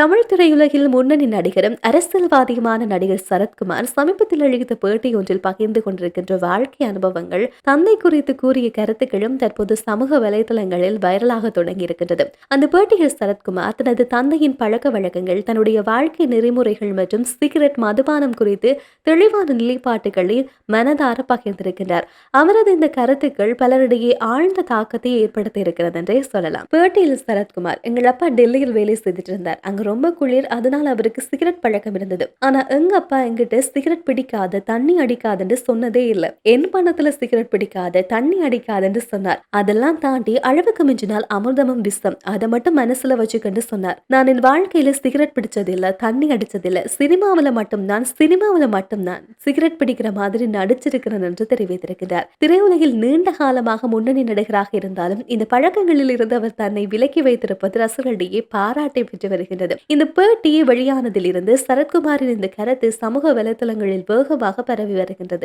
தமிழ் திரையுலகில் முன்னணி நடிகரும் அரசியல்வாதியுமான நடிகர் சரத்குமார் சமீபத்தில் அளித்த பேட்டி ஒன்றில் பகிர்ந்து கொண்டிருக்கின்ற வாழ்க்கை அனுபவங்கள், தந்தை குறித்து கூறிய கருத்துக்களும் தற்போது சமூக வலைதளங்களில் வைரலாக தொடங்கி இருக்கின்றது. அந்த பேட்டியில் சரத்குமார் தனது தந்தையின் பழக்க வழக்கங்கள், தன்னுடைய வாழ்க்கை நெறிமுறைகள் மற்றும் சிகரெட் மதுபானம் குறித்து தெளிவான நிலைப்பாட்டுகளை மனதார பகிர்ந்திருக்கின்றார். அவரது இந்த கருத்துக்கள் பலரிடையே ஆழ்ந்த தாக்கத்தை ஏற்படுத்தி இருக்கிறது என்றே சொல்லலாம். பேட்டியில் சரத்குமார், எங்கள் அப்பா டெல்லியில் வேலை செய்துட்டு இருந்தார். அங்க ரொம்ப குளிர், அதனால அவருக்கு சிகரெட் பழக்கம் இருந்தது. ஆனா எங்க அப்பா என்கிட்ட சிகரெட் பிடிக்காத, தண்ணி அடிக்காதுன்னு சொன்னதே இல்ல. என் பணத்துல சிகரெட் பிடிக்காத, தண்ணி அடிக்காதுன்னு சொன்னார். அதெல்லாம் தாண்டி அளவுக்கு மிஞ்சினால் அமிர்தமும் விஷம், அதை மட்டும் மனசுல வச்சுக்கிட்டு சொன்னார். நான் என் வாழ்க்கையில சிகரெட் பிடிச்சதில்ல, தண்ணி அடிச்சதில்ல. சினிமாவில மட்டும்தான் சிகரெட் பிடிக்கிற மாதிரி நடிச்சிருக்கிறேன் என்று தெரிவித்திருக்கிறார். திரையுலகில் நீண்ட காலமாக முன்னணி நடிகராக இருந்தாலும் இந்த பழக்கங்களில் இருந்து அவர் தன்னை விலக்கி வைத்திருப்பது ரசிகர்களிடையே பாராட்டை பெற்று வருகின்றது. இந்த பேட்டியை வெளியானதில் இருந்து சரத்குமாரின் இந்த கருத்து சமூக வலைதளங்களில் வேகமாக பரவி வருகின்றது.